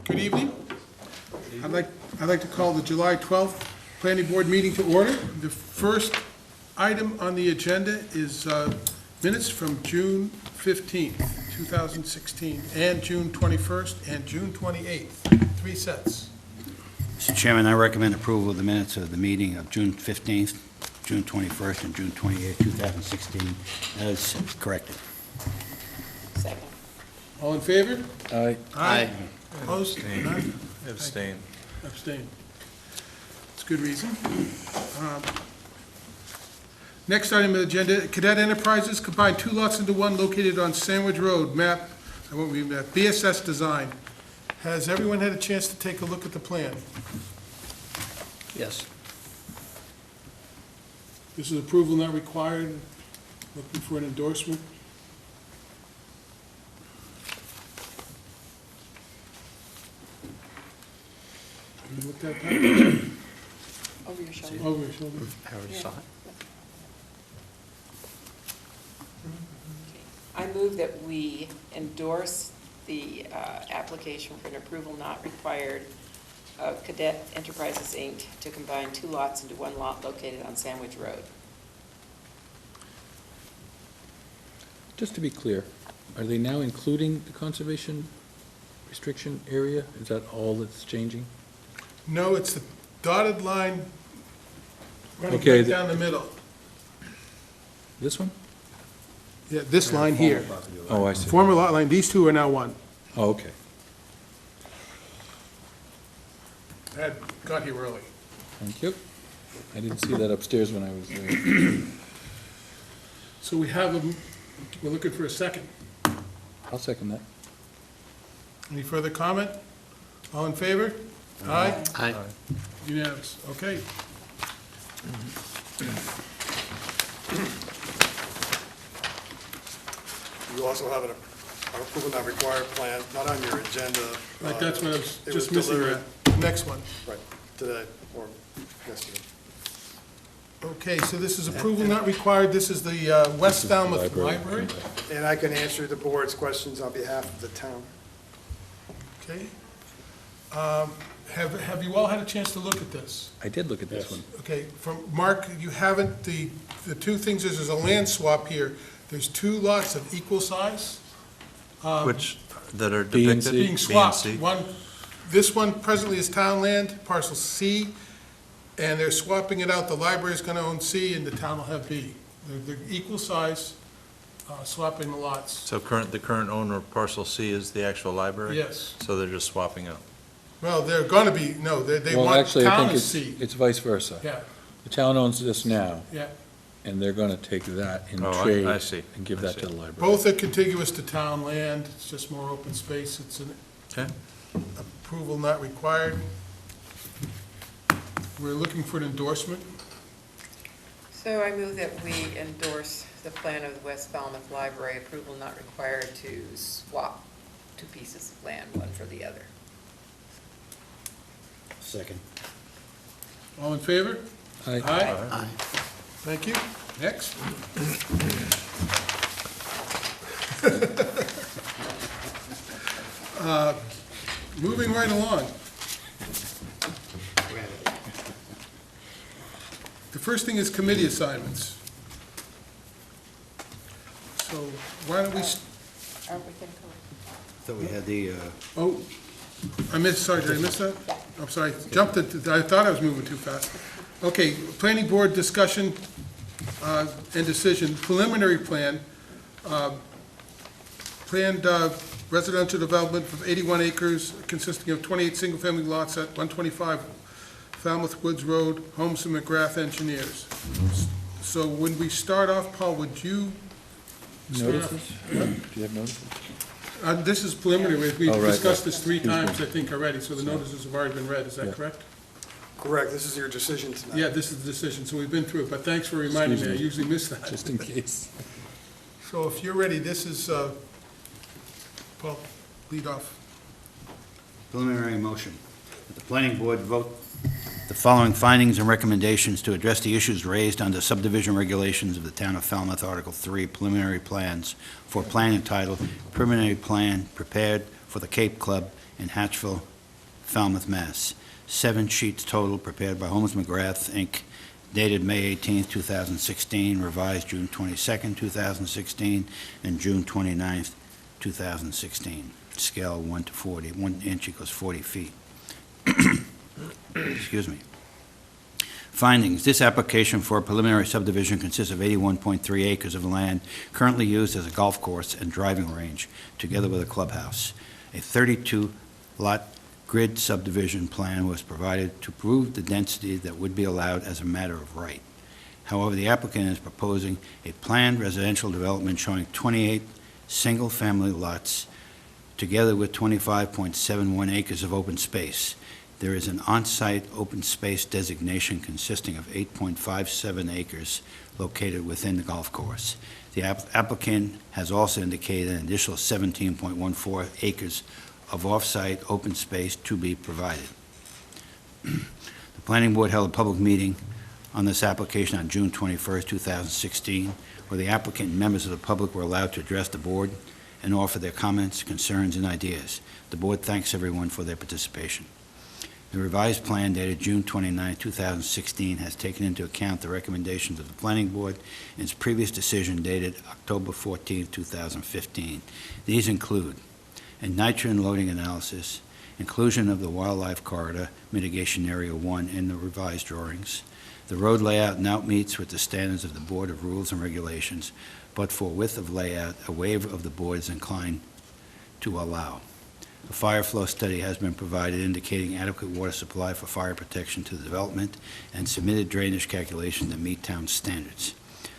Good evening. I'd like to call the July 12th Planning Board meeting to order. The first item on the agenda is minutes from June 15th, 2016, and June 21st, and June 28th, 3 sets. Mr. Chairman, I recommend approval of the minutes of the meeting of June 15th, June 21st, and June 28th, 2016, as corrected. Second. All in favor? Aye. Aye. Opposed? Abstain. None? Abstain. Abstain. It's a good reason. Next item on the agenda, Cadet Enterprises combined 2 lots into one located on Sandwich Road, map, I won't read that, BSS design. Has everyone had a chance to take a look at the plan? Yes. This is approval not required, looking for an endorsement. Have you looked at that? Over your shoulder. Over your shoulder. Howard Yeah. saw it. I move that we endorse the application for an approval not required of Cadet Enterprises, Inc. to combine 2 lots into 1 lot located on Sandwich Road. Just to be clear, are they now including the conservation restriction area? Is that all that's changing? No, it's the dotted line running Okay, right down the middle. This one? Yeah, this line here. Oh, I see. Former lot line, these two are now one. Oh, okay. That got here early. Thank you. I didn't see that upstairs when I was there. So we have them, we're looking for a second. I'll second that. Any further comment? All in favor? Aye? Aye. Unanimous, okay. You also have an approval not required plan, not on your agenda. Like, that's what I was It just was missing, delivered, that next one. right, today or yesterday. Okay, so this is approval not required, this is the West Falmouth Library, And I can answer the board's questions on behalf of the town. okay? Have you all had a chance to look at this? I did look at this one. Okay, from, Mark, you haven't, the 2 things is, there's a land swap here. There's 2 lots of equal size. Which, that are B and depicted? C. Being swapped. B and C. This one presently is town land, parcel C, and they're swapping it out. The library's gonna own C and the town will have B. They're equal size, swapping the lots. So the current owner of parcel C is the actual library? Yes. So they're just swapping out? Well, they're gonna be, no, they Well, want actually, I town think as C. it's vice versa. Yeah, The town owns this now, yeah. and they're gonna take that in Oh, trade. I see. And give I that see. to the library. Both are contiguous to town land. It's just more open space. It's an Okay. approval not required. We're looking for an endorsement. So I move that we endorse the plan of the West Falmouth Library, approval not required to swap 2 pieces of land, one for the other. Second. All in favor? Aye. Aye. Thank you. Next. Moving right along. The first thing is committee assignments. So why don't we, Aren't we going to Thought we had the, oh, sorry, did I miss that? I'm sorry, jumped it, I thought I was moving too fast. Okay, planning board discussion and decision, preliminary plan, planned residential development of 81 acres consisting of 28 single-family lots at 125 Falmouth Woods Road, Holmes and McGrath Engineers. So when we start off, Paul, would you start off? Notices? Do you have notices? This is preliminary, we've Oh, right, discussed right. this 3 Excuse me. times, I think, already, so the notices have already been read, is that Yeah. correct? Correct, this is your decision tonight. Yeah, this is the decision, so we've been through it, but thanks for reminding me, I Excuse usually miss that. Just in case. So if you're ready, this is, Paul, lead off. preliminary motion. That the planning board vote the following findings and recommendations to address the issues raised under subdivision regulations of the Town of Falmouth, Article 3, preliminary plans for plan entitled Preliminary Plan Prepared for the Cape Club in Hatchville, Falmouth, Mass. 7 sheets total, prepared by Holmes McGrath, Inc., dated May 18, 2016, revised June 22, 2016, and June 29, 2016. Scale 1 to 40, 1 inch equals 40 feet. Excuse me. Findings, this application for a preliminary subdivision consists of 81.3 acres of land currently used as a golf course and driving range, together with a clubhouse. A 32-lot grid subdivision plan was provided to prove the density that would be allowed as a matter of right. However, the applicant is proposing a planned residential development showing 28 single-family lots, together with 25.71 acres of open space. There is an on-site open space designation consisting of 8.57 acres located within the golf course. The applicant has also indicated an additional 17.14 acres of off-site open space to be provided. The Planning Board held a public meeting on this application on June 21, 2016, where the applicant and members of the public were allowed to address the board and offer their comments, concerns, and ideas. The board thanks everyone for their participation. The revised plan dated June 29, 2016 has taken into account the recommendations of the Planning Board in its previous decision dated October 14, 2015. These include a nitrogen loading analysis, inclusion of the wildlife corridor mitigation area 1 in the revised drawings. The road layout now meets with the standards of the Board of Rules and Regulations, but for width of layout, a waiver of the board is inclined to allow. A fire flow study has been provided indicating adequate water supply for fire protection to the development and submitted drainage calculations that meet town standards.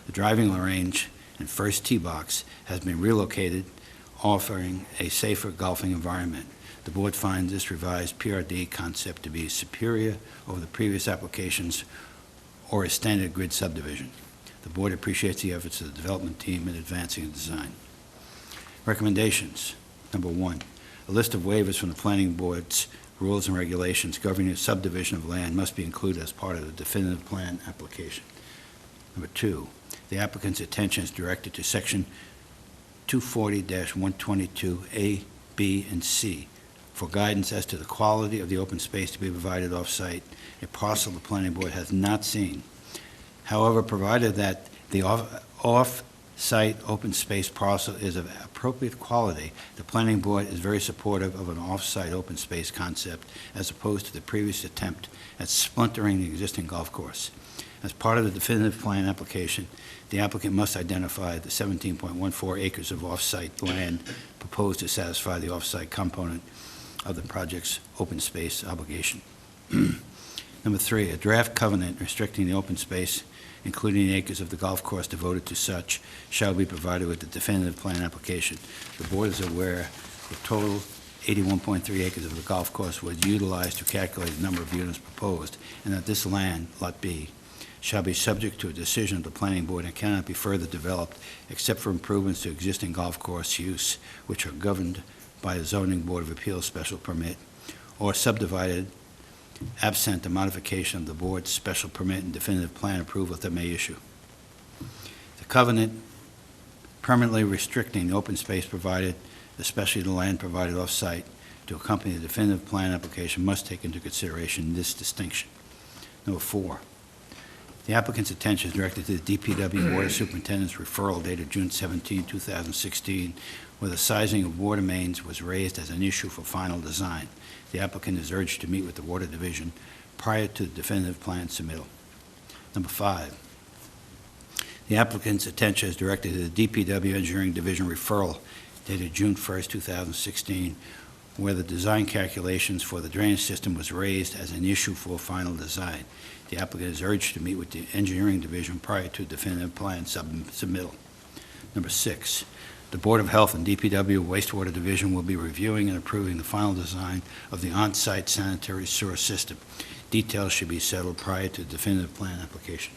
The driving range and first tee box has been relocated, offering a safer golfing environment. The board finds this revised PRD concept to be superior over the previous applications or a standard grid subdivision. The board appreciates the efforts of the development team in advancing the design. Recommendations. Number 1. A list of waivers from the Planning Board's rules and regulations governing the subdivision of land must be included as part of the definitive plan application. Number 2, the applicant's attention is directed to Section 240-122A, B, and C for guidance as to the quality of the open space to be provided off-site, a parcel the Planning Board has not seen. However, provided that the off-site open space parcel is of appropriate quality, the Planning Board is very supportive of an off-site open space concept as opposed to the previous attempt at splintering the existing golf course. As part of the definitive plan application, the applicant must identify the 17.14 acres of off-site land proposed to satisfy the off-site component of the project's open space obligation. Number 3, a draft covenant restricting the open space, including the acres of the golf course devoted to such, shall be provided with the definitive plan application. The board is aware the total 81.3 acres of the golf course was utilized to calculate the number of units proposed, and that this land, Lot B, shall be subject to a decision of the Planning Board and cannot be further developed except for improvements to existing golf course use, which are governed by a zoning board of appeals special permit, or subdivided absent the modification of the board's special permit and definitive plan approval that may issue. The covenant permanently restricting the open space provided, especially the land provided off-site, to accompany the definitive plan application must take into consideration this distinction. Number 4, the applicant's attention is directed to the DPW Water Superintendent's referral dated June 17, 2016, where the sizing of water mains was raised as an issue for final design. The applicant is urged to meet with the Water Division prior to the definitive plan submittal. Number 5, the applicant's attention is directed to the DPW Engineering Division referral dated June 1, 2016, where the design calculations for the drainage system was raised as an issue for final design. The applicant is urged to meet with the Engineering Division prior to definitive plan submittal. Number 6, the Board of Health and DPW Wastewater Division will be reviewing and approving the final design of the on-site sanitary sewer system. Details should be settled prior to the definitive plan application.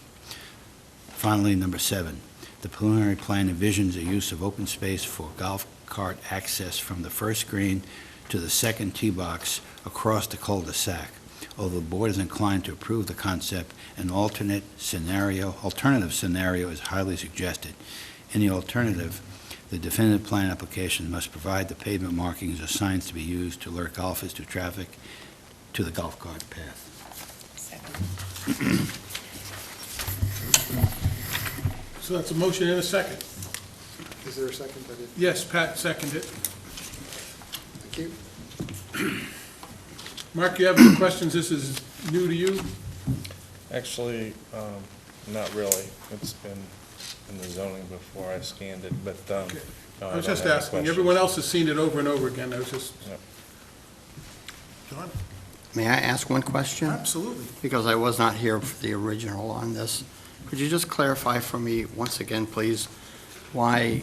Finally, number 7, the preliminary plan envisions the use of open space for golf cart access from the first green to the second tee box across the cul-de-sac. Although the board is inclined to approve the concept, an alternative scenario is highly suggested. In the alternative, the definitive plan application must provide the pavement markings or signs to be used to alert golfers to traffic to the golf cart path. Second. So that's a motion and a second. Is there a second? I did. Yes, Pat seconded. Thank you. Mark, you have any questions? This is new to you? Actually, not really. It's been in the zoning before I scanned it, but, no, I was don't just have any asking. questions. Everyone else has seen it over and over again. I was just, Yep. John? May I ask one question? Absolutely. Because I was not here for the original on this. Could you just clarify for me, once again, please, why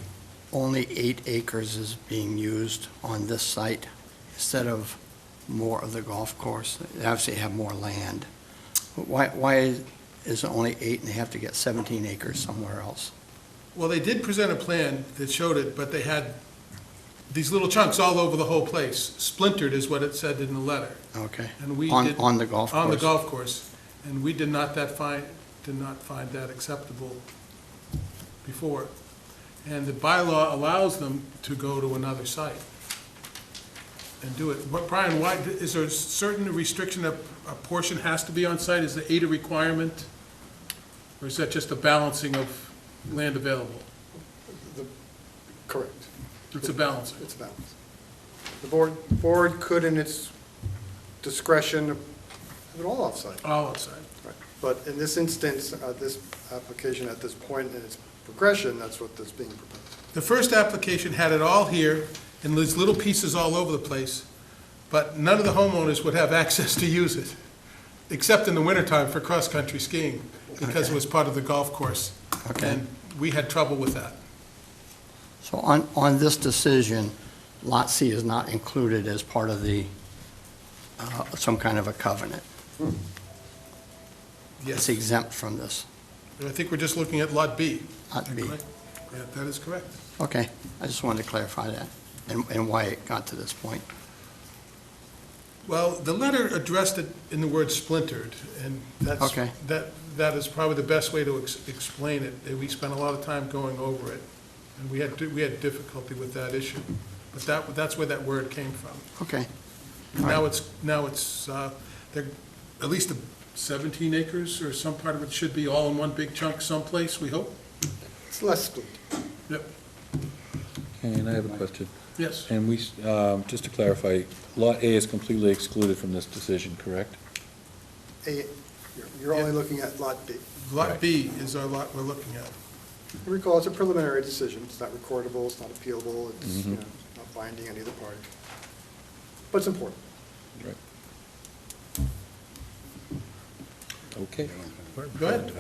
only 8 acres is being used on this site instead of more of the golf course? They obviously have more land. Why is it only 8 and they have to get 17 acres somewhere else? Well, they did present a plan that showed it, but they had these little chunks all over the whole place. Splintered is what it said in the letter. Okay. And we On did. on the golf course? On the golf course. And we did not find that acceptable before. And the bylaw allows them to go to another site and do it. But Brian, why, is there a certain restriction that a portion has to be on site? Is the 8 a requirement? Or is that just a balancing of land available? Correct. It's a balance. It's a balance. The board could, in its discretion, have it all off-site. All outside. Right. But in this instance, this application at this point in its progression, that's what is being proposed. The first application had it all here, and there's little pieces all over the place, but none of the homeowners would have access to use it, except in the wintertime for cross-country skiing, because it was part of the golf course. Okay. And we had trouble with that. So on this decision, Lot C is not included as part of the, some kind of a covenant? Yes. It's exempt from this? I think we're just looking at Lot B. Lot B. Correct? Yeah, that is correct. Okay, I just wanted to clarify that and why it got to this point. Well, the letter addressed it in the word splintered, and that's, Okay. that is probably the best way to explain it. We spent a lot of time going over it, and we had difficulty with that issue. But that's where that word came from. Okay, Now it's, they're at least 17 acres, or some part of it should be all in one big chunk someplace, we hope? It's less split. Yep, And I have a question. yes. And we, just to clarify, Lot A is completely excluded from this decision, correct? You're only looking at Lot B. Lot B is our lot we're looking at. Recall, it's a preliminary decision. It's not recordable, it's not appealable, it's Mhm. not binding on either party. But it's important. Right. Okay. Go ahead.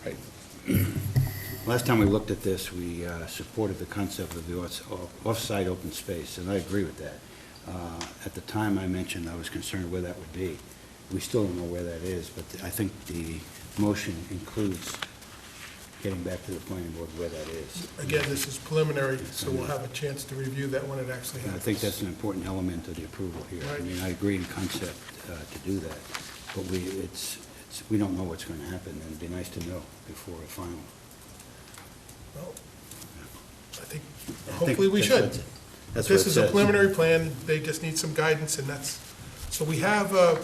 Right. Last time we looked at this, we supported the concept of the off-site open space, and I agree with that. At the time I mentioned I was concerned where that would be. We still don't know where that is, but I think the motion includes getting back to the planning board where that is. Again, this is preliminary, so we'll have a chance to review that when it actually And I happens. think that's an important element of the approval here. I Right. mean, I agree in concept to do that, but we don't know what's going to happen, and it'd be nice to know before a final. Well, I think, I think hopefully we should. That's what This it is a says. preliminary plan, they just need some guidance, and that's, so we have a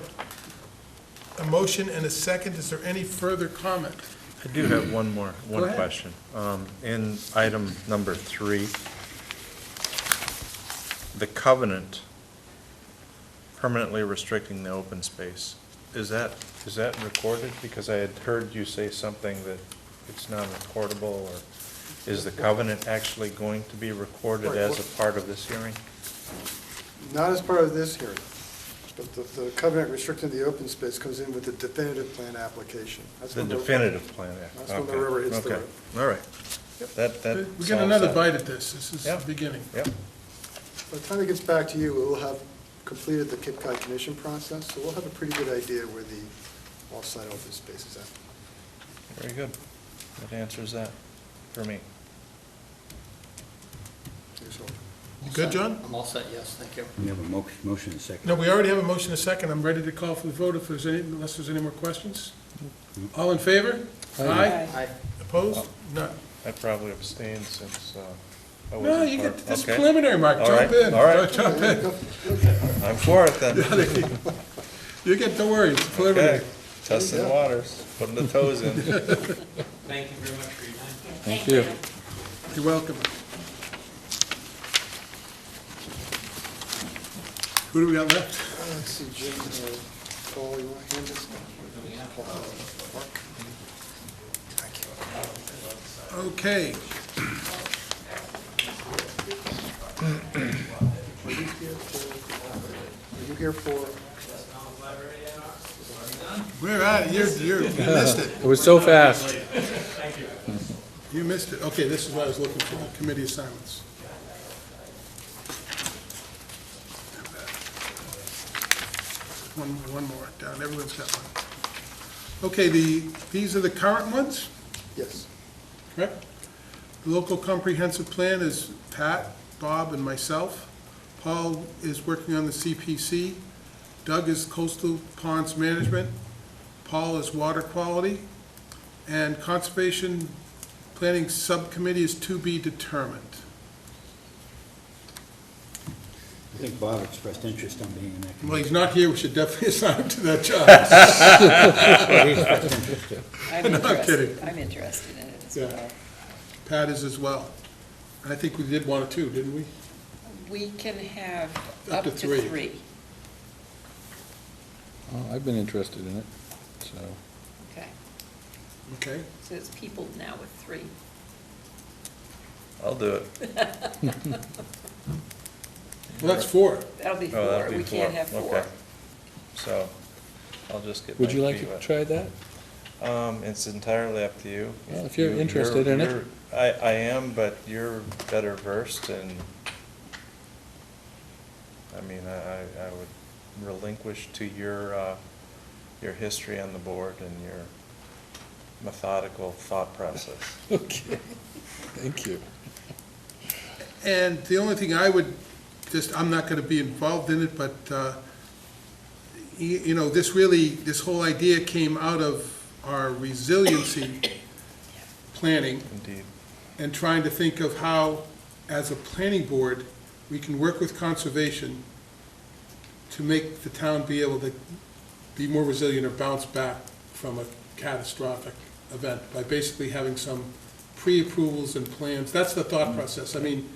motion and a second. Is there any further comment? I do have one ahead. question. In item number 3, the covenant permanently restricting the open space, is that recorded? Because I had heard you say something that it's non-recordable, or is the covenant actually going to be recorded as a part of this hearing? Not as part of this hearing, but the covenant restricting the open space comes in with the definitive plan application. That's The when definitive plan, yeah. That's when the Okay, rubber hits the okay. road. All right. That We get solves another that. bite at this. This is Yeah. the beginning. Yep. By the time it gets back to you, we'll have completed the Cape Cod Commission process, so we'll have a pretty good idea where the off-site open space is at. Very good. That answers that for me. Here's hope. You good, John? I'm all set, yes, thank you. We have a motion and a second. No, we already have a motion and a second. I'm ready to call for the vote if there's any, unless there's any more questions. All in favor? Aye. Aye. Opposed? None. I probably abstained since I No, wasn't you part- get, this is okay. preliminary, Mark, All jump right, in. all right. Jump in. I'm for it then. You get, don't worry, it's preliminary. Okay, testing the waters, putting the toes in. Thank you very much for your time. Thank you. You're welcome. Who do we got left? Let's see, Jim, Paul, you want to hand this? Mark? Thank you. Okay. Are you here for? We're at it, you missed it. It was so fast. You missed it. Okay, this is what I was looking for, committee assignments. One more down, everyone's got one. Okay, these are the current ones, Yes. correct? The local comprehensive plan is Pat, Bob, and myself. Paul is working on the CPC. Doug is coastal ponds management. Paul is water quality. And conservation planning subcommittee is to be determined. I think Bob expressed interest on being in that Well, committee. he's not here, we should definitely assign him to that job. Well, he expressed interest too. I'm No, I'm interested, kidding. I'm interested in it as Yeah. well. Pat is as well. And I think we did one or two, didn't we? We can have Up up to to three. 3. Oh, I've been interested in it, so. Okay, Okay. so it's people now with 3. I'll do it. Well, that's four. That'll be 4. Oh, that'll be We can't have 4. Okay. So, I'll just get my Would you like feet to wet. try that? It's entirely up to you. Well, if you're You- interested in it. you're- I am, but you're better versed and, I mean, I would relinquish to your history on the board and your methodical thought process. Okay, thank you. And the only thing I would, I'm not gonna be involved in it, but, you know, this whole idea came out of our resiliency planning Indeed. and trying to think of how, as a planning board, we can work with conservation to make the town be able to be more resilient or bounce back from a catastrophic event by basically having some pre-approvals and plans. That's the thought process. I mean,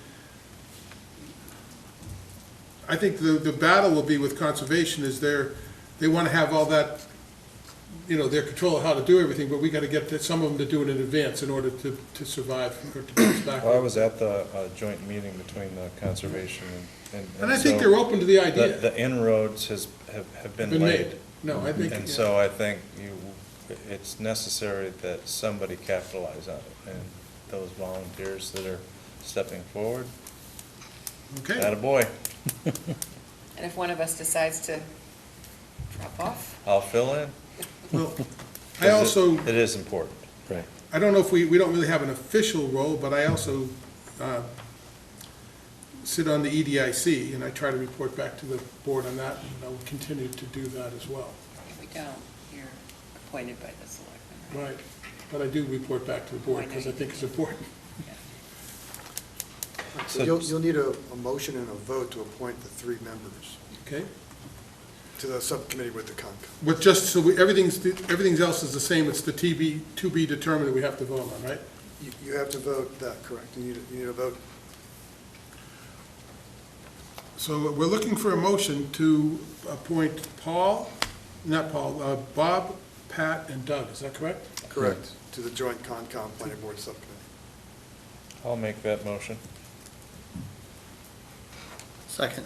I think the battle will be with conservation is they want to have all that, you know, their control of how to do everything, but we got to get some of them to do it in advance in order to survive or to bounce back. Well, I was at the joint meeting between the conservation and. And I think so they're open to the idea. The inroads have been laid. No, I think. And so I think it's necessary that somebody capitalize on it, and those volunteers that are stepping forward, Okay, attaboy, And if one of us decides to drop off, I'll fill in. well, 'cause I also, It is important. Right. I don't know if we don't really have an official role, but I also sit on the EDIC, and I try to report back to the board on that, and I'll continue to do that as well. if we don't, you're appointed by the selectmen, right? Right, but I do report back to the board because I think it's important. So you'll need a motion and a vote to appoint the 3 members Okay? to the subcommittee with the Concom. But just so everything else is the same, it's the to be determined that we have to vote on, right? You have to vote that, correct? You need a vote. So we're looking for a motion to appoint Bob, Pat, and Doug, is that correct? Correct. To the joint Concom Planning Board Subcommittee. I'll make that motion. Second.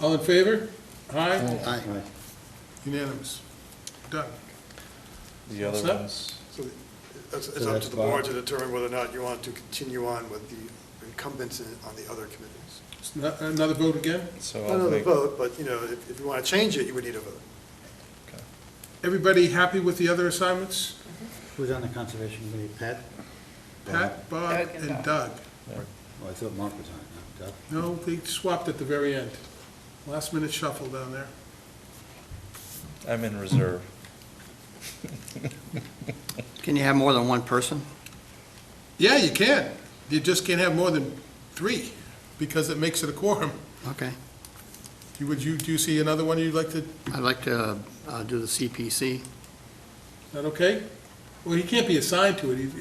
All in favor? Aye? Aye. Right. Unanimous. Done. The other What's that? ones, So it's So up that's to the Bob. board to determine whether or not you want to continue on with the incumbents on the other committees. Another vote again? so Not I'll another make. vote, but, you know, if you want to change it, you would need a vote. Okay. Everybody happy with the other assignments? Who's on the conservation committee? Pat? Pat, Bob, Doug and and Doug. Doug. Oh, I thought Mark was on it. No, Doug? No, they swapped at the very end. Last minute shuffle down there. I'm in reserve. Can you have more than one person? Yeah, you can. You just can't have more than 3, because it makes it a quorum. Okay. Do you see another one you'd like to, is I'd like to do the CPC. that okay? Well, he can't be assigned to it.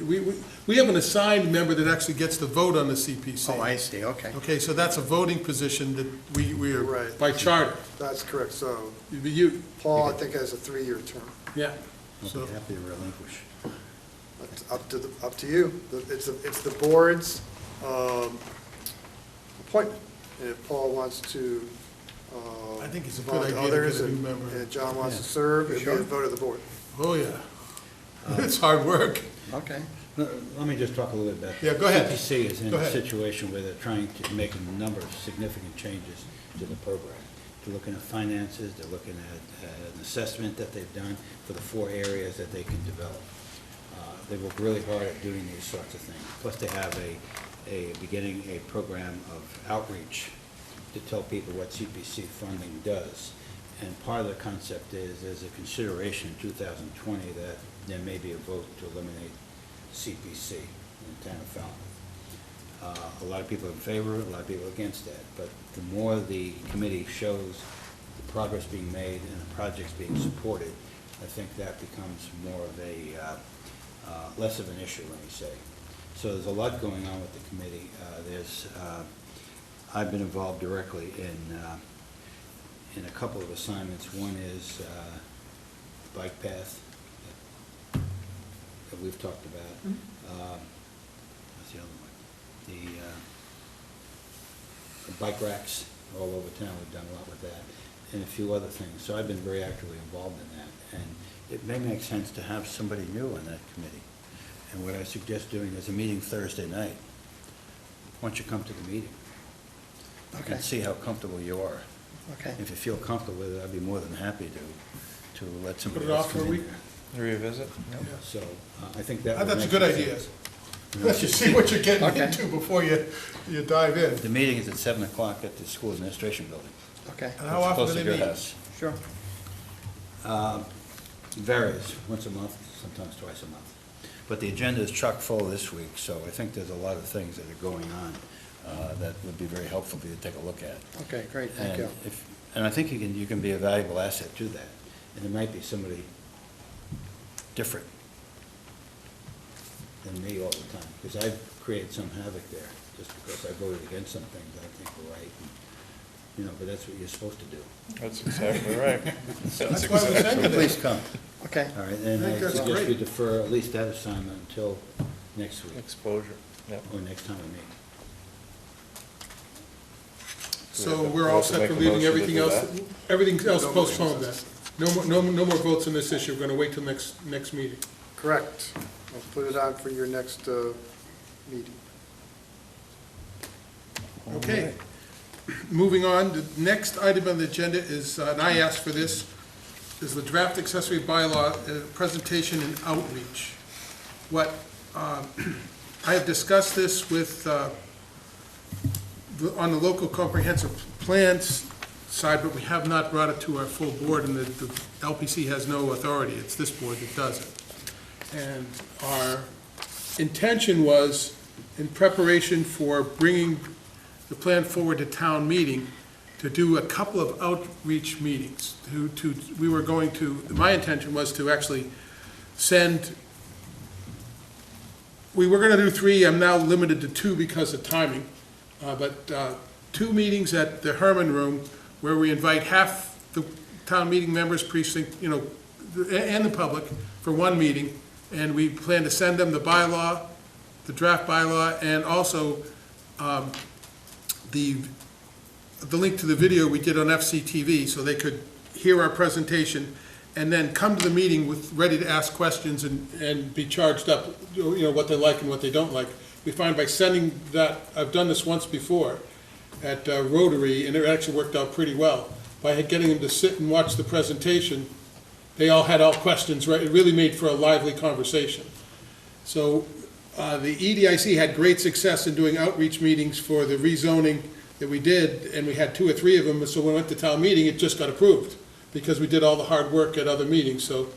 We have an assigned member that actually gets to vote on the CPC. Oh, I see, okay. Okay, so that's a voting position that we are, Right. by charter. That's correct, so You, Paul, I think, has a 3-year term. yeah, I'll so, be happy to relinquish. It's up to you. It's the board's appointment. And if Paul wants to I think it's a good volunteer idea to get others a new and member. and John wants to Yeah. serve, it'd be a Sure. vote of the board. Oh, yeah. It's hard work. Okay. Let me just talk a little bit about. Yeah, go ahead. CPC is in Go a ahead. situation where they're trying to make a number of significant changes to the program. They're looking at finances, they're looking at an assessment that they've done for the 4 areas that they can develop. They work really hard at doing these sorts of things. Plus, they have beginning a program of outreach to tell people what CPC funding does. And part of the concept is, there's a consideration in 2020 that there may be a vote to eliminate CPC in the town of Falmouth. A lot of people are in favor, a lot of people are against that, but the more the committee shows the progress being made and the projects being supported, I think that becomes more of a, less of an issue, let me say. So there's a lot going on with the committee. I've been involved directly in a couple of assignments. One is bike path that we've talked about. What's the other one? The bike racks all over town, we've done a lot with that, and a few other things. So I've been very actively involved in that, and it may make sense to have somebody new on that committee. And what I suggest doing is a meeting Thursday night. Why don't you come to the meeting? Okay. And see how comfortable you are. Okay. If you feel comfortable with it, I'd be more than happy to let somebody Put it else off for come a in week? there. Revisit? So, I think that would That's a make good some idea. sense. Let you see what you're getting Okay. into before you dive in. The meeting is at 7 o'clock at the school administration building. Okay. And how often do Close they to your meet? house. Sure. Varies, once a month, sometimes twice a month. But the agenda is chock full this week, so I think there's a lot of things that are going on that would be very helpful for you to take a look at. Okay, great, thank And you. and I think you can be a valuable asset to that. And it might be somebody different than me all the time, because I've created some havoc there, just because I voted against some things I think were right. And, but that's what you're supposed to do. That's exactly right. That's why we sent it. Please come. Okay. All right, and I think I that's suggest we great. defer at least that assignment until next week, Exposure, yeah. or next time we meet. So we're all set for leaving everything else, everything else postponed then? No more votes on this issue, we're gonna wait till next meeting. Correct. I'll put it on for your next meeting. Okay. Moving on, the next item on the agenda is, and I asked for this, is the draft accessory bylaw presentation and outreach. I have discussed this with, on the local comprehensive plans side, but we have not brought it to our full board, and the LPC has no authority. It's this board that does it. And our intention was, in preparation for bringing the plan forward to town meeting, to do a couple of outreach meetings. My intention was to actually send, we were gonna do 3, I'm now limited to 2 because of timing, but 2 meetings at the Herman Room, where we invite half the town meeting members, precinct, and the public for one meeting, and we plan to send them the bylaw, the draft bylaw, and also the link to the video we did on FCTV, so they could hear our presentation, and then come to the meeting ready to ask questions and be charged up, what they like and what they don't like. We find by sending that, I've done this once before at Rotary, and it actually worked out pretty well. By getting them to sit and watch the presentation, they all had all questions, right? It really made for a lively conversation. So the EDIC had great success in doing outreach meetings for the rezoning that we did, and we had 2 or 3 of them, so when we went to town meeting, it just got approved, because we did all the hard work at other meetings. So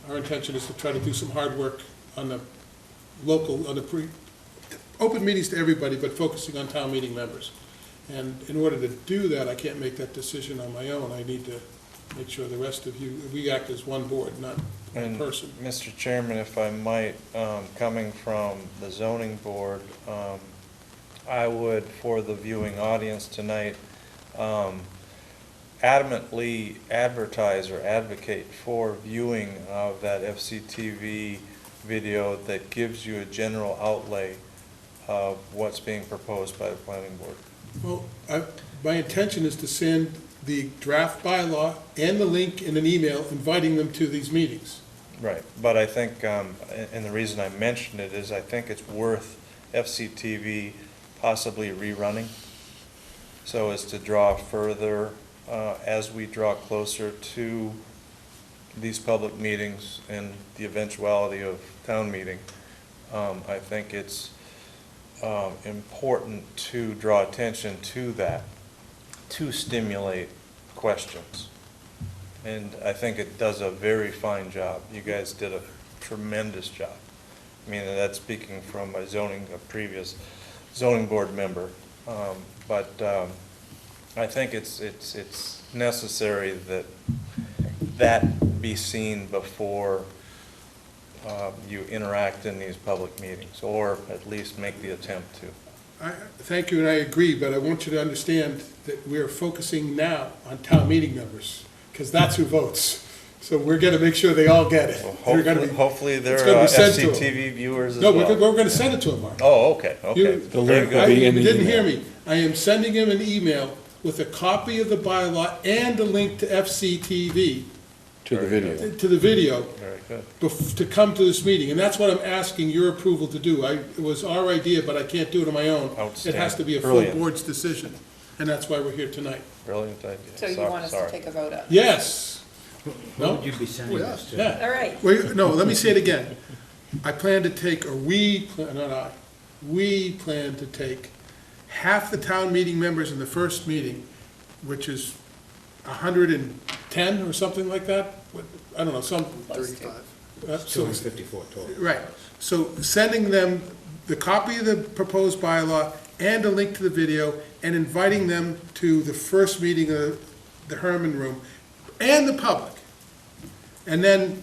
our intention is to try to do some hard work on the local, open meetings to everybody, but focusing on town meeting members. And in order to do that, I can't make that decision on my own. I need to make sure the rest of you, we act as one board, not one And, person. Mr. Chairman, if I might, coming from the zoning board, I would, for the viewing audience tonight, adamantly advertise or advocate for viewing of that FCTV video that gives you a general outlay of what's being proposed by the planning board. Well, my intention is to send the draft bylaw and the link in an email inviting them to these meetings. Right, but I think, and the reason I mentioned it is I think it's worth FCTV possibly rerunning, so as to draw further, as we draw closer to these public meetings and the eventuality of town meeting. I think it's important to draw attention to that, to stimulate questions. And I think it does a very fine job. You guys did a tremendous job. I mean, that's speaking from a previous zoning board member. But I think it's necessary that be seen before you interact in these public meetings, or at least make the attempt to. Thank you, and I agree, but I want you to understand that we're focusing now on town meeting members, because that's who votes. So we're going to make sure they all get it. Well, They're gonna be- hopefully there it's are gonna be sent to 'em. FCTV viewers as No, well. we're going to send it to them, Mark. Oh, okay, okay. You- The Very link good. will be in You the didn't hear email. me. I am sending him an email with a copy of the bylaw and a link to FCTV, To the Very video. to the video, Very good. to come to this meeting. And that's what I'm asking your approval to do. It was our idea, but I can't do it on my own. It Outstanding. has to be a full Brilliant. board's decision, and that's why we're here tonight. Brilliant idea. So you want us to Sorry. take a vote on? Yes. No? What would you be sending this to? Yeah. All right. Wait, no, let me say it again. I plan to take, or we plan to take half the town meeting members in the first meeting, which is 110 or something like that? I don't know, some, Close to. 35. so, 254 total. right. So sending them the copy of the proposed bylaw and a link to the video, and inviting them to the first meeting of the Herman Room, and the public. And then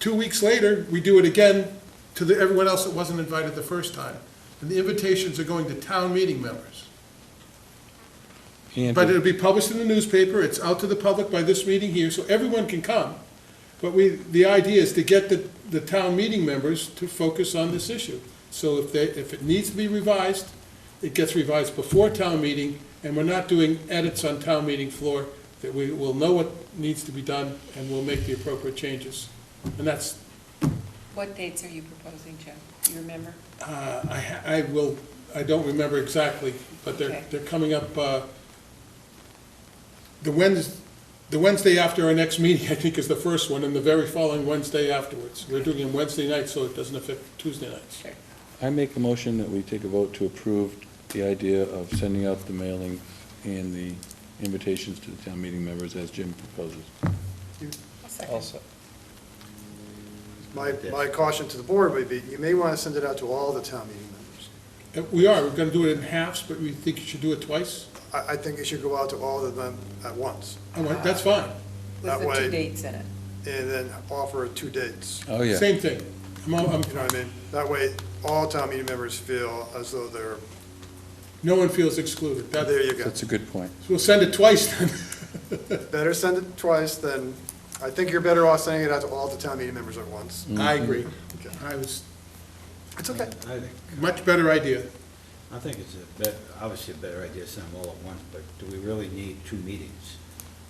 2 weeks later, we do it again to everyone else that wasn't invited the first time. And the invitations are going to town meeting members. And But it'll be published in the newspaper, it's out to the public by this meeting here, so everyone can come. But the idea is to get the town meeting members to focus on this issue. So if it needs to be revised, it gets revised before town meeting, and we're not doing edits on town meeting floor, that we will know what needs to be done, and we'll make the appropriate changes. And that's, What dates are you proposing, Joe? Do you remember? I don't remember exactly, but Okay. they're coming up, the Wednesday after our next meeting, I think, is the first one, and the very following Wednesday afterwards. We're doing it Wednesday night, so it doesn't affect Tuesday nights. Sure. I make a motion that we take a vote to approve the idea of sending out the mailing and the invitations to the town meeting members as Jim proposes. I'll second. Also, My caution to the board would be, you may want to send it out to all the town meeting members. We're gonna do it in halves, but we think you should do it twice? I think it should go out to all of them at once, That's fine. that With the way- two dates in it. and then offer 2 dates. Oh, yeah. Same thing. You know what I mean? That way, all town meeting members feel as though they're, No one feels excluded. there you go. That's a good point. We'll send it twice then. Better send it twice than, I think you're better off sending it out to all the town meeting members at once. I agree. Okay. It's okay. I think, much better idea. I think it's obviously a better idea to send them all at once, but do we really need 2 meetings?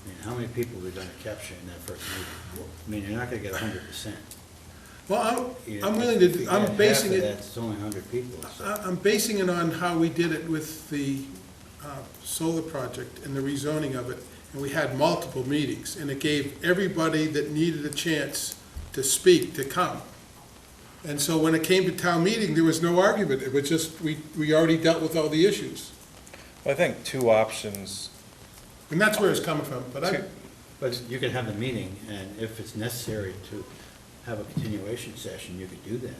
I mean, how many people are we gonna capture in that first meeting? I mean, you're not gonna get 100%. Well, You I'm know, willing if to, you I'm get basing half of it, that, it's only 100 people. so- I'm basing it on how we did it with the solar project and the rezoning of it. And we had multiple meetings, and it gave everybody that needed a chance to speak, to come. And so when it came to town meeting, there was no argument. It was just, we already dealt with all the issues. I think 2 options. And that's where it's coming from, but But you can have the meeting, and if it's necessary to have a continuation session, you could do that.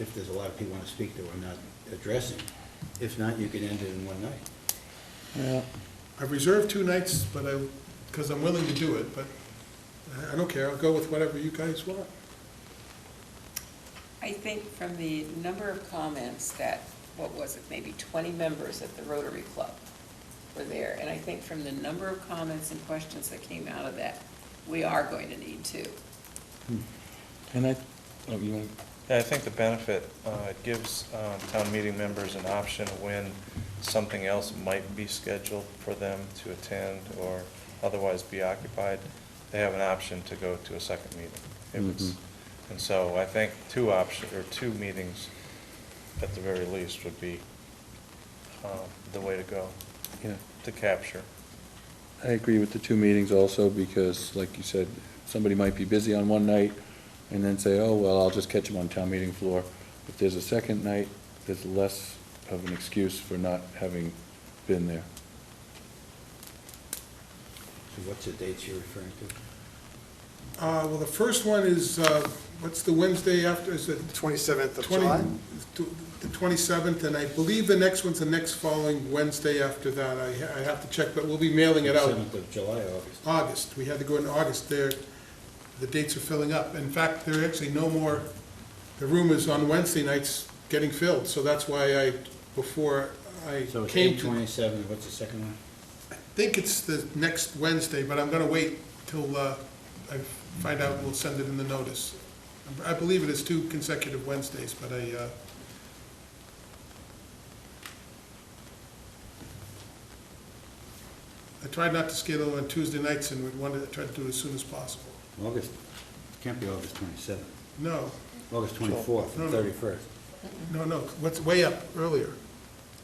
if there's a lot of people want to speak that we're not addressing. If not, you can end it in one night. Yeah, I've reserved 2 nights, but because I'm willing to do it, but I don't care, I'll go with whatever you guys want. I think from the number of comments that, what was it, maybe 20 members at the Rotary Club were there, and I think from the number of comments and questions that came out of that, we are going to need 2. and you want, Yeah, I think the benefit, it gives town meeting members an option when something else might be scheduled for them to attend or otherwise be occupied. They have an option to go to a second meeting. If it's, and so I think 2 meetings at the very least would be the way to go, yeah. to capture. I agree with the 2 meetings also, because like you said, somebody might be busy on one night and then say, oh, well, I'll just catch them on town meeting floor. If there's a second night, there's less of an excuse for not having been there. So what's the dates you're referring to? Well, the first one is, what's the Wednesday after, is it 27th of 20 July? the 27th, and I believe the next one's the next following Wednesday after that. I have to check, but we'll be mailing it out. 7th of July, August. August, we had to go in August there. The dates are filling up. In fact, there are actually no more, the room is on Wednesday nights getting filled, so that's why before I So it's came to, 8/27, what's the second one? I think it's the next Wednesday, but I'm gonna wait till I find out, we'll send it in the notice. I believe it is 2 consecutive Wednesdays, but I tried not to schedule on Tuesday nights, and we wanted to try to do it as soon as possible. August, it can't be August 27th. No, August 24th, No, and no. 31st. no, what's way up earlier?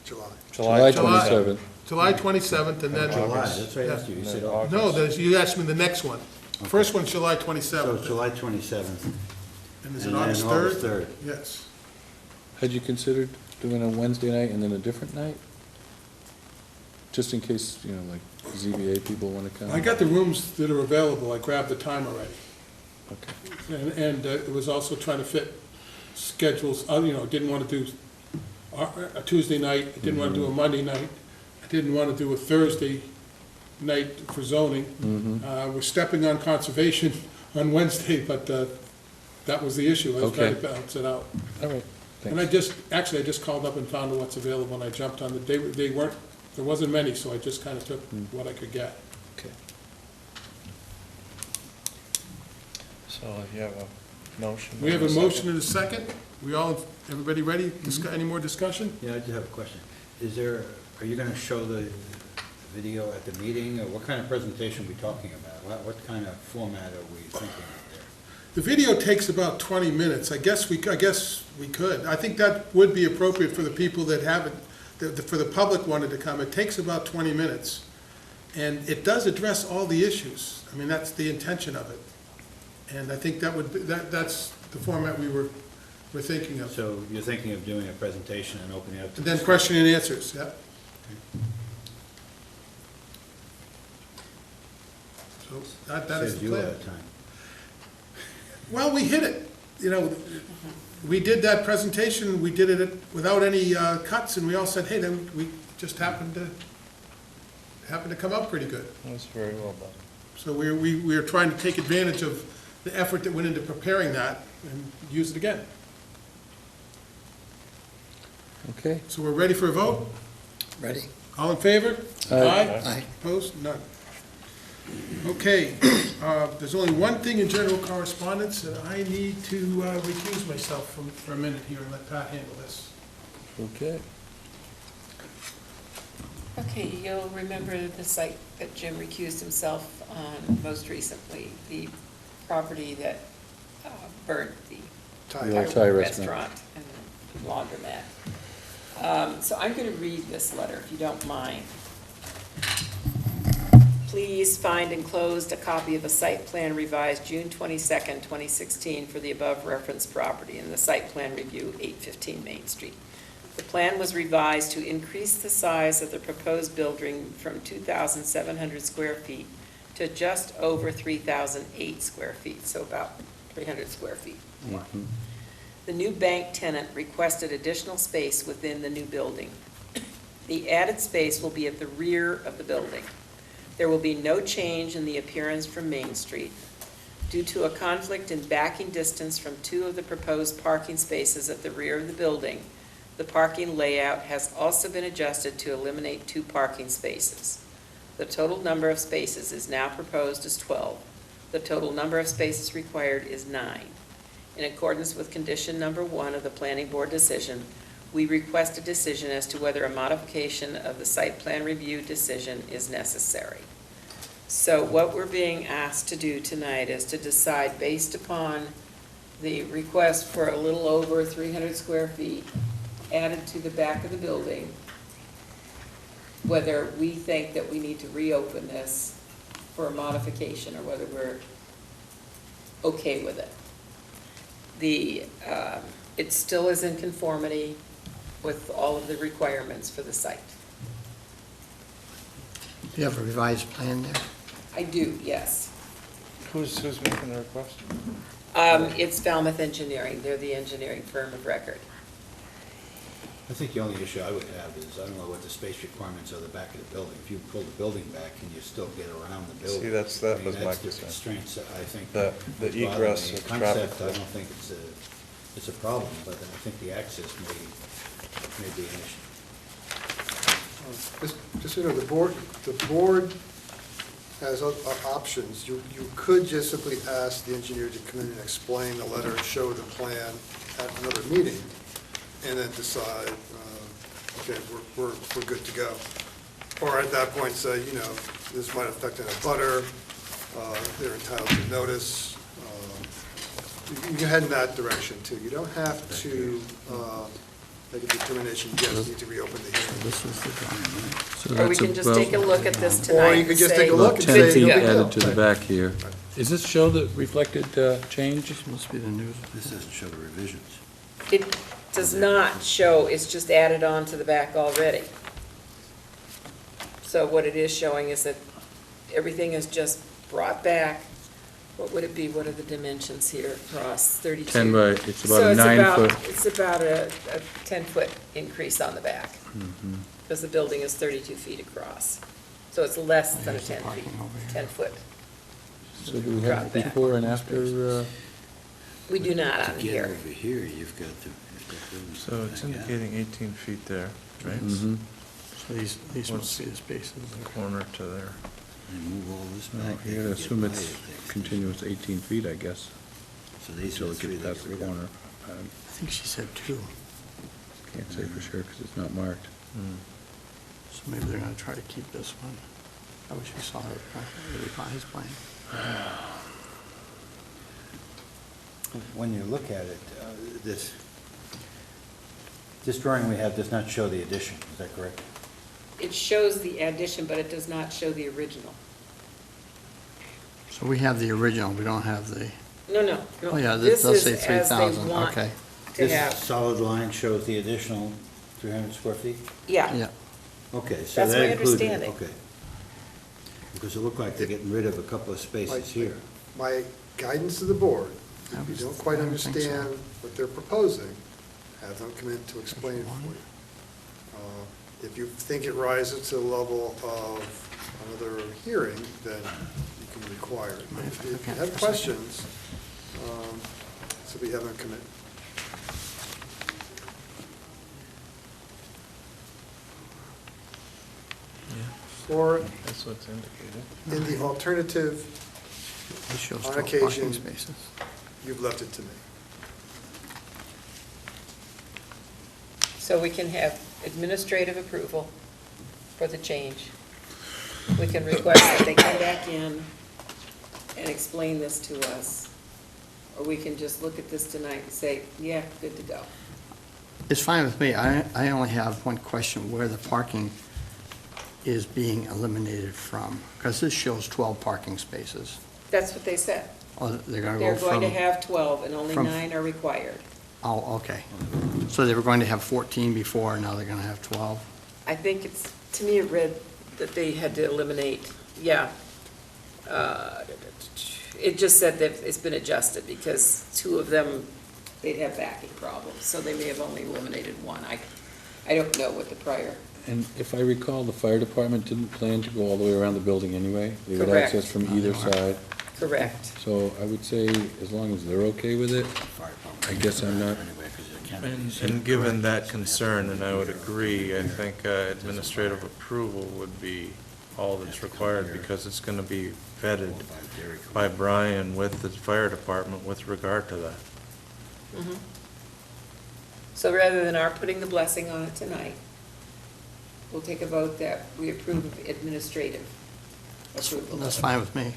July. July July. 27th. July 27th, and then, July, that's right after you And said then August. no, you asked me the next one. Okay. First one's July So 27th. July 27th. And is and it then August August 3rd? 3rd. Yes. Had you considered doing a Wednesday night and then a different night? Just in case, like ZBA people want to come? I got the rooms that are available, I grabbed the time already. Okay. And it was also trying to fit schedules, didn't want to do a Tuesday night, I didn't want to do a Monday night, I didn't want to do a Thursday night for zoning. We're stepping on conservation on Wednesday, but that was the issue, I was trying to Okay. balance it out. All right, And I thanks. just called up and found what's available, and I jumped on they weren't, there wasn't many, so I just kind of took what I could get. Okay. So you have a motion? We have a and motion and a second. Everybody ready? Any more discussion? Yeah, I do have a question. Are you going to show the video at the meeting, or what kind of presentation are we talking about? What kind of format are we thinking of there? The video takes about 20 minutes. I guess we could. I think that would be appropriate for the people that haven't, for the public wanted to come. It takes about 20 minutes. And it does address all the issues. I mean, that's the intention of it. And I think that's the format we're thinking of. So you're thinking of doing a presentation and opening it up to... And then question and answers, yeah. So that is Saves the you a lot plan. of time. Well, we hit it, we did that presentation, we did it without any cuts, and we all said, hey, then we just happened to come up pretty good. That's very well done. So we are trying to take advantage of the effort that went into preparing that and use it again. Okay. So we're ready for a vote? Ready? All in favor? Aye. Aye. Opposed? None. Okay, there's only one thing in general correspondence, and I need to recuse myself for a minute here and let Pat handle this. Okay. Okay, you'll remember the site that Jim recused himself on most recently, the property that burnt the The old Thai restaurant. restaurant and laundromat. So I'm going to read this letter, if you don't mind. Please find enclosed a copy of a site plan revised June 22nd, 2016 for the above referenced property in the site plan review, 815 Main Street. The plan was revised to increase the size of the proposed building from 2,700 square feet to just over 3,008 square feet, so about 300 square feet more. The new bank tenant requested additional space within the new building. The added space will be at the rear of the building. There will be no change in the appearance from Main Street. Due to a conflict in backing distance from two of the proposed parking spaces at the rear of the building, the parking layout has also been adjusted to eliminate 2 parking spaces. The total number of spaces is now proposed as 12. The total number of spaces required is 9. In accordance with condition number 1 of the planning board decision, we request a decision as to whether a modification of the site plan review decision is necessary. So what we're being asked to do tonight is to decide, based upon the request for a little over 300 square feet added to the back of the building, whether we think that we need to reopen this for a modification or whether we're okay with it. It still is in conformity with all of the requirements for the site. Do you have a revised plan there? I do, yes. Who's making the request? It's Falmouth Engineering. They're the engineering firm of record. I think the only issue I would have is, I don't know what the space requirements are the back of the building. If you pull the building back, can you still get around the building? See, that I mean, was my that's the concern. constraints, I think. The would bother egress me. of Concept, traffic I flow. don't think it's a problem, but I think the access may be an issue. Just so you know, the board has options. You could just simply ask the engineer to come in and explain the letter and show the plan at another meeting, and then decide, okay, we're good to go. Or at that point say, you know, this might affect an abutter, they're entitled to notice. You can head in that direction too. You don't have to make a determination, yes, need to reopen the hearing. This is the drawing, right? So Or we that's can just about- take a look at this tonight Or you and could just say, take a look About and 10 say, feet no big deal. added to the back here. Does this show the reflected change? This must be the news. This doesn't show the revisions. It does not show, it's just added on to the back already. So what it is showing is that everything is just brought back. What would it be? What are the dimensions here across 32? 10 by, it's So about a it's 9-foot. It's about a 10-foot increase on the back, Mhm. because the building is 32 feet across. So it's less than a There's the 10 feet, parking over here. 10-foot. So do we Drop have back. before and after? We do not on To get here. over here, you've got to. So it's indicating 18 feet there, right? Mhm. So these must be the spaces. Corner to there. And move all this Well, back. you they gotta can get assume by it's it, they- continuous 18 feet, I guess, So these are until the it three gets they past get the rid of. corner. I think she said 2, Can't say for sure because it's not marked. so maybe they're gonna try to keep this one. I wish we saw the revised plan. When you look at it, this drawing we have does not show the addition, is that correct? It shows the addition, but it does not show the original. So we have the original, we don't have the, No, no, no. oh yeah, This this does is say as they 3,000, want okay. to This have. solid line shows the additional 300 square feet? Yeah, Yeah, Okay, so That's that my included it, understanding. okay. Because it looked like they're getting rid of a couple of spaces here. My guidance to the board, I if you was- don't quite I don't think so. understand what they're proposing, have them come in to explain it for you. If you think it rises to the level of another hearing, then you can require it. But if you have questions, simply have them come in. Or That's what's indicated. in the alternative, this shows On 12 occasion- parking spaces. you've left it to me. so we can have administrative approval for the change. We can request that they come back in and explain this to us. Or we can just look at this tonight and say, yeah, good to go. It's fine with me. I only have one question, where the parking is being eliminated from, because this shows 12 parking spaces. That's what they said. Oh, they're gonna They're go going to from, have 12 and only from- 9 are required. oh, okay. So they were going to have 14 before, now they're gonna have 12? I think it's, to me, it read that they had to eliminate, yeah. It just said that it's been adjusted because 2 of them they'd have backing problems, so they may have only eliminated one. I don't know what the prior, And if I recall, the fire department didn't plan to go all the way around the building anyway. They would Correct. access from either side. correct. So I would say, as long as they're okay with it, Fire department. I guess I'm not- Anyway, 'cause there can't be- And given that concern, and I would agree, I think administrative approval would be all that's required, because it's gonna be vetted by Brian with the fire department with regard to that. Mhm. So rather than our putting the blessing on it tonight, we'll take a vote that we approve of administrative approval. That's fine with me.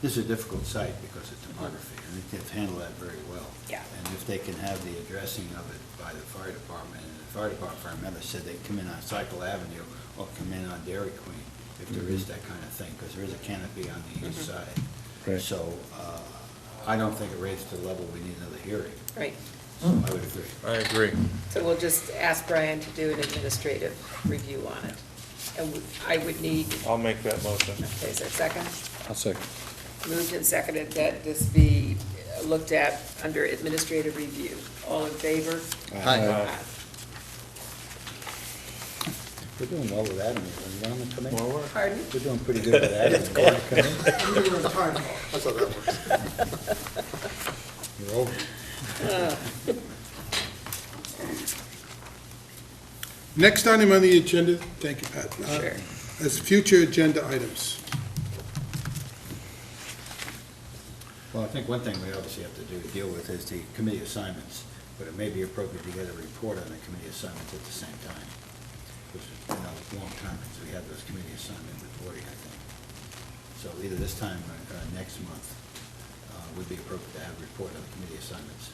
This is a difficult site because of topography, and they've handled that very well. Yeah. And if they can have the addressing of it by the fire department, and the fire department, if I remember, said they'd come in on Cycle Avenue or come in on Dairy Queen, if there is that kind of thing, because there is a canopy on the east side. Right. So I don't think it raises to the level we need another hearing. Right, So I would agree. I agree. so we'll just ask Brian to do an administrative review on it. And I would need, I'll make that motion. okay, is there a second? I'll second. Moved and seconded that this be looked at under administrative review. All in favor? Aye. We're doing well with Adam. You want him to come in? More work? Pardon? We're doing pretty good with Adam. You want him to come in? We were on time. That's how that works. You're over. Next item on the agenda, thank you, Pat. Sure. As future agenda items. Well, I think one thing we obviously have to deal with is the committee assignments, but it may be appropriate to get a report on the committee assignments at the same time. Because, long term, because we have those committee assignment reporting, I think. So either this time or next month would be appropriate to have a report on the committee assignments.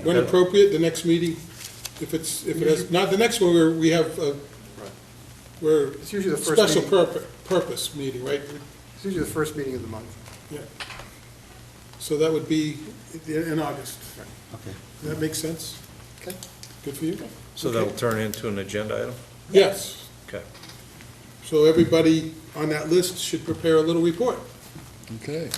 When appropriate, the next meeting, if it has, not the next one, where we have, Right. we're It's usually the first special meeting. purpose meeting, right? It's usually the first meeting of the month. Yeah. So that would be in August. Okay. Does that make sense? Okay. Good for you? So Okay. that'll turn into an agenda item? Yes. Okay. So everybody on that list should prepare a little report. Okay.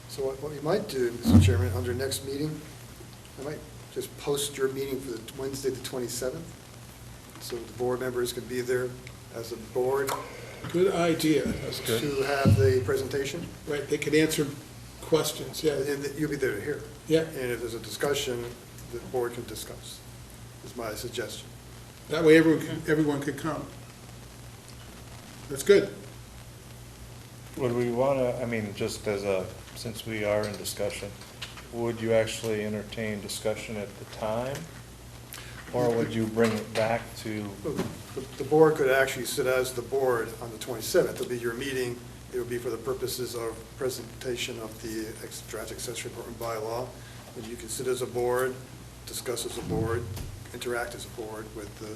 So what we might do, Mr. Chairman, under next meeting, I might just post your meeting for the Wednesday, the 27th, so the board members can be there as a board Good idea. That's good. to have the presentation, Right, they could answer questions, yeah. and you'll be there to hear. Yeah, And if there's a discussion, the board can discuss, is my suggestion. that way everyone could come. That's good. Would we want to, I mean, just as a, since we are in discussion, would you actually entertain discussion at the time? Or would you bring it back to, The board could actually sit as the board on the 27th. It'll be your meeting. It will be for the purposes of presentation of the draft accessory apartment bylaw. And you can sit as a board, discuss as a board, interact as a board with the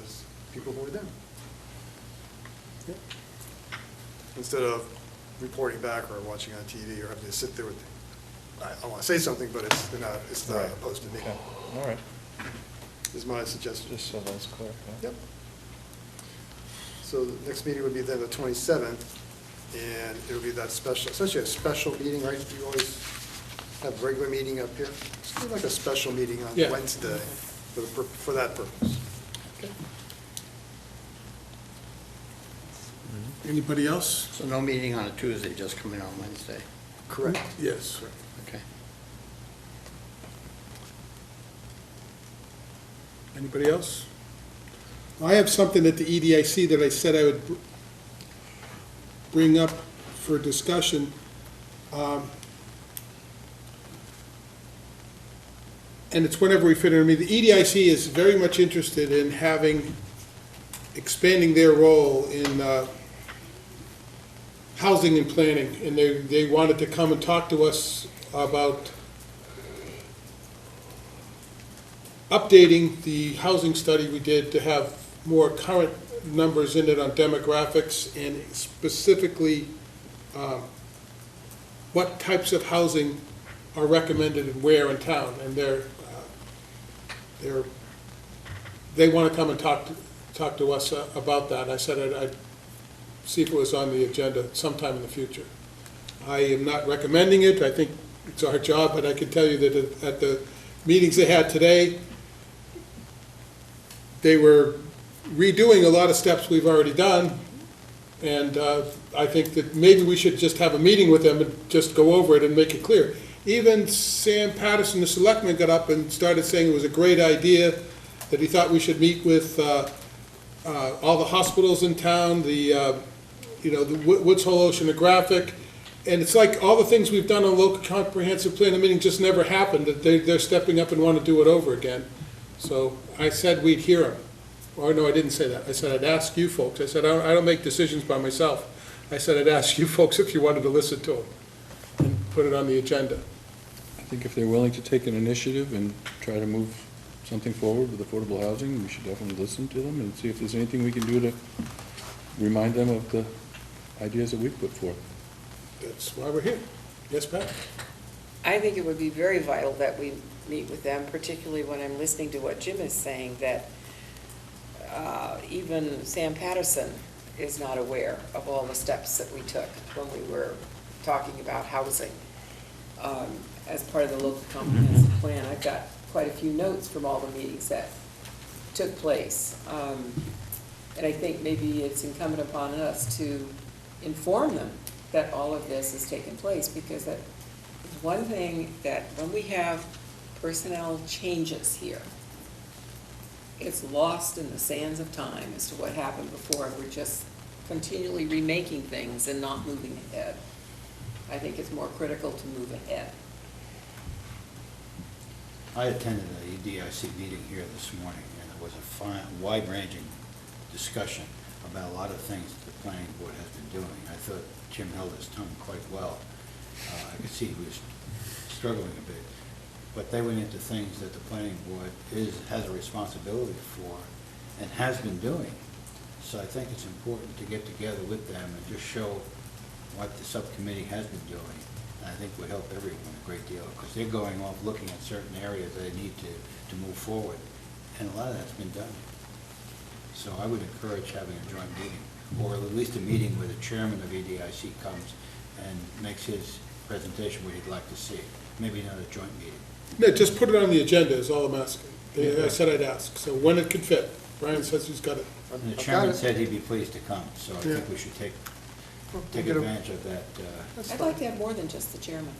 people who are there. Instead of reporting back or watching on TV or having to sit there with, I want to say something, but it's not Right. opposed to me, okay, all right, is my suggestion. just so that's clear. yeah. Yep. So the next meeting would be then the 27th, and it'll be that special, essentially a special meeting, right? You always have a regular meeting up here. It's kind of like a special meeting on Yeah. Wednesday for that purpose. Anybody else? So no meeting on a Tuesday, just come in on Wednesday. Correct. Yes. Okay. Anybody else? I have something at the EDIC that I said I would bring up for discussion. And it's whenever we fit in. I mean, the EDIC is very much interested in expanding their role in housing and planning, and they wanted to come and talk to us about updating the housing study we did to have more current numbers in it on demographics and specifically what types of housing are recommended and where in town. And they're they want to come and talk to us about that. I said I'd see if it was on the agenda sometime in the future. I am not recommending it. I think it's our job, but I can tell you that at the meetings they had today, they were redoing a lot of steps we've already done, and I think that maybe we should just have a meeting with them and just go over it and make it clear. Even Sam Patterson, the selectman, got up and started saying it was a great idea, that he thought we should meet with all the hospitals in town, the Woods Hole Oceanographic, and it's like all the things we've done on local comprehensive plan meeting just never happened, that they're stepping up and want to do it over again. So I said we'd hear them. Or no, I didn't say that. I said I'd ask you folks. I said I don't make decisions by myself. I said I'd ask you folks if you wanted to listen to them and put it on the agenda. I think if they're willing to take an initiative and try to move something forward with affordable housing, we should definitely listen to them and see if there's anything we can do to remind them of the ideas that we've put forth. That's why we're here. Yes, Pat? I think it would be very vital that we meet with them, particularly when I'm listening to what Jim is saying, that even Sam Patterson is not aware of all the steps that we took when we were talking about housing as part of the local comprehensive plan. I've got quite a few notes from all the meetings that took place. And I think maybe it's incumbent upon us to inform them that all of this has taken place, because that is one thing that when we have personnel changes here, it's lost in the sands of time as to what happened before. We're just continually remaking things and not moving ahead. I think it's more critical to move ahead. I attended the EDIC meeting here this morning, and there was a wide-ranging discussion about a lot of things that the planning board has been doing. I thought Jim held his tongue quite well. I could see he was struggling a bit, but they went into things that the planning board has a responsibility for and has been doing. So I think it's important to get together with them and just show what the subcommittee has been doing. And I think would help everyone a great deal, because they're going off looking at certain areas they need to move forward, and a lot of that's been done. So I would encourage having a joint meeting, or at least a meeting where the chairman of EDIC comes and makes his presentation what he'd like to see. Maybe not a joint meeting. No, just put it on the agenda is all I'm asking. I said I'd ask, so when it can fit. Brian says he's got it. And the chairman said he'd be pleased to come, so I think we should take advantage of that. I'd like to have more than just the chairman.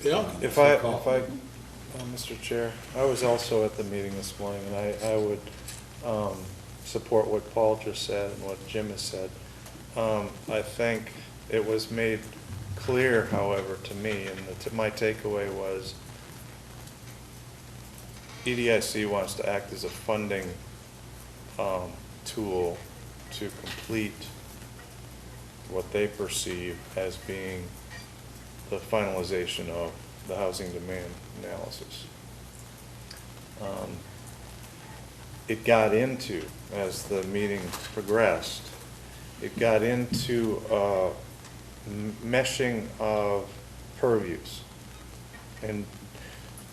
Yeah? If I, Mr. Chair, I was also at the meeting this morning, and I would support what Paul just said and what Jim has said. I think it was made clear, however, to me, and my takeaway was EDIC wants to act as a funding tool to complete what they perceive as being the finalization of the housing demand analysis. It got into, as the meeting progressed, it got into meshing of purviews. And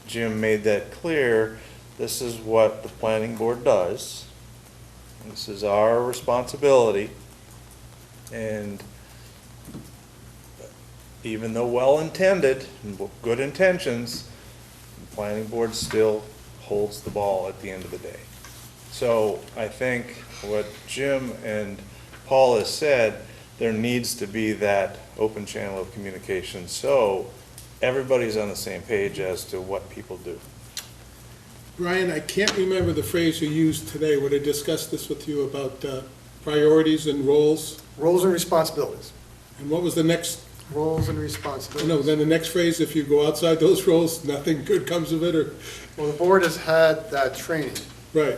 Jim made that clear. This is what the planning board does. This is our responsibility. And even though well-intended and good intentions, the planning board still holds the ball at the end of the day. So I think what Jim and Paul has said, there needs to be that open channel of communication so everybody's on the same page as to what people do. Brian, I can't remember the phrase you used today when I discussed this with you about priorities and roles. Roles and responsibilities. And what was the next? Roles and responsibilities. No, then the next phrase, if you go outside those roles, nothing good comes of it, or? Well, the board has had that training, Right.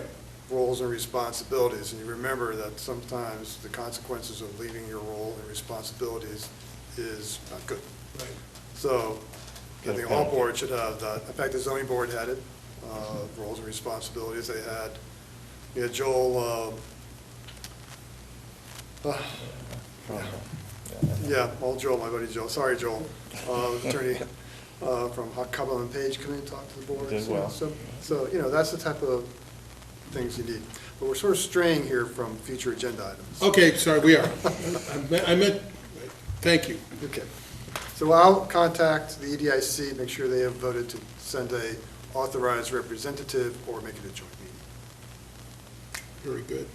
roles and responsibilities, and you remember that sometimes the consequences of leaving your role and responsibilities is not good. Right. So I think all boards should have that. In fact, the zoning board had it, roles and responsibilities. They had Joel, yeah, old Joel, my buddy Joel. Sorry, Joel, attorney. from Cumberland Page come in and talk to the board. Did well. So, you know, that's the type of things you need. But we're sort of straying here from future agenda items. Okay, sorry, we are. I meant, thank you. Okay. So I'll contact the EDIC, make sure they have voted to send a authorized representative or make it a joint meeting. Very good.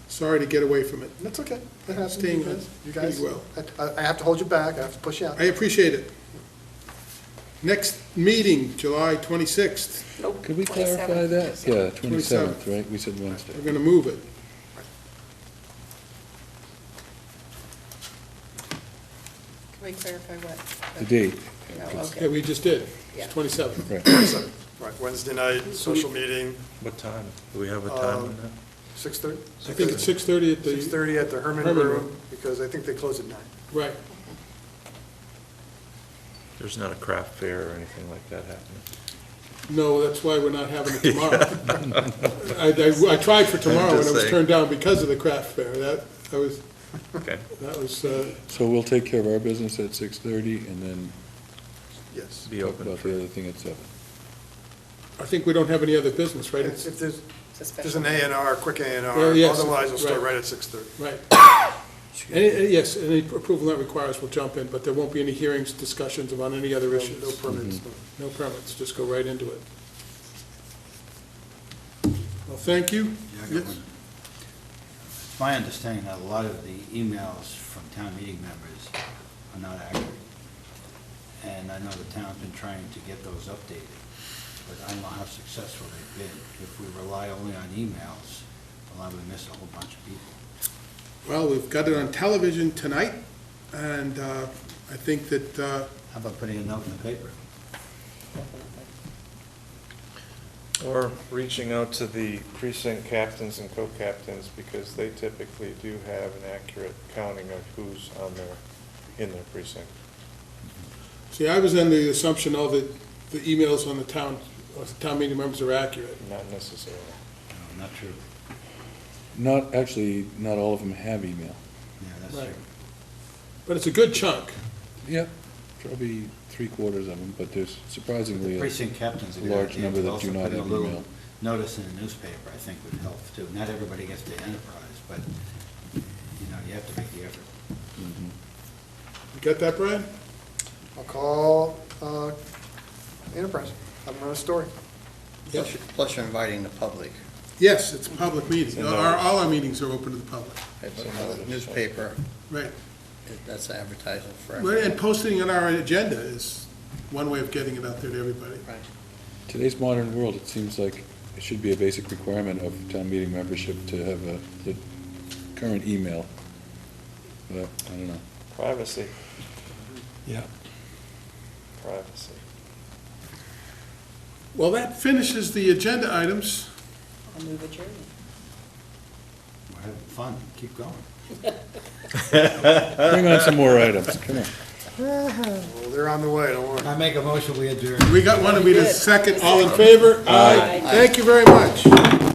Sorry to get away from it. That's okay. That happens. Staying You guys, pretty well. I have to hold you back. I have to push you out. I appreciate it. Next meeting, July 26th. Nope. Could we 27th. clarify that? Yeah, 27th. 27th, right? We said Wednesday. We're going to move it. Can we clarify what? The date. No, Yeah, okay. we just did. Yeah. It's 27th. Right. Right, Wednesday night, social meeting, What time? Do we have a time on that? 6:30? I think it's 6:30 at the, 6:30 at the Herman Herman Room, Room. because I think they close at 9. right. There's not a craft fair or anything like that happening? No, that's why we're not having it tomorrow. I tried for tomorrow and just it was saying. turned down because of the craft fair. That was, Okay. So we'll take care of our business at 6:30 and then Yes. Be talk open about for, the other thing at 7. I think we don't have any other business, right? If there's, It's a there's special. an A&R, quick A&R, Well, yes, otherwise we'll start right. right at 6:30. Right. Yes, any approval that requires will jump in, but there won't be any hearings, discussions about any other No issues. permits, no. No permits, just go right into it. Well, thank you. Yeah, I got Yes. one. It's my understanding that a lot of the emails from town meeting members are not accurate. And I know the town's been trying to get those updated, but I don't know how successful they've been. If we rely only on emails, we'll probably miss a whole bunch of people. Well, we've got it on television tonight, and I think that, How about putting a note in the paper? or reaching out to the precinct captains and co-captains, because they typically do have an accurate counting of who's on their, in their precinct. see, I was under the assumption all the emails on the town meeting members are accurate. Not necessarily. No, not true. Not all of them have email. Yeah, that's Right. true. But it's a good chunk. Yep, probably 3/4 of them, but there's surprisingly a Precinct captains are a good large idea, number but that also do not putting a have little email. notice in the newspaper, I think, would help too. Not everybody gets the Enterprise, but, you know, you have to make the effort. Mhm. You got that, Brian? I'll call Enterprise, have them run a story. Plus you're inviting the public. Yes, it's a public meeting. And All our meetings are open to the public. But the newspaper, Right. that's advertising for Well, everyone. and posting on our agenda is one way of getting it out there to everybody. Right. Today's modern world, it seems like it should be a basic requirement of town meeting membership to have the current email. But, I don't know. Privacy, Yeah. privacy. Well, that finishes the agenda items. I'll move adjourned. We're having fun, keep going. Bring on some more items, come on. Well, they're on the way, don't worry. I make a motion, we adjourn. We got one, and we did a second. All in favor? Aye. Thank you very much.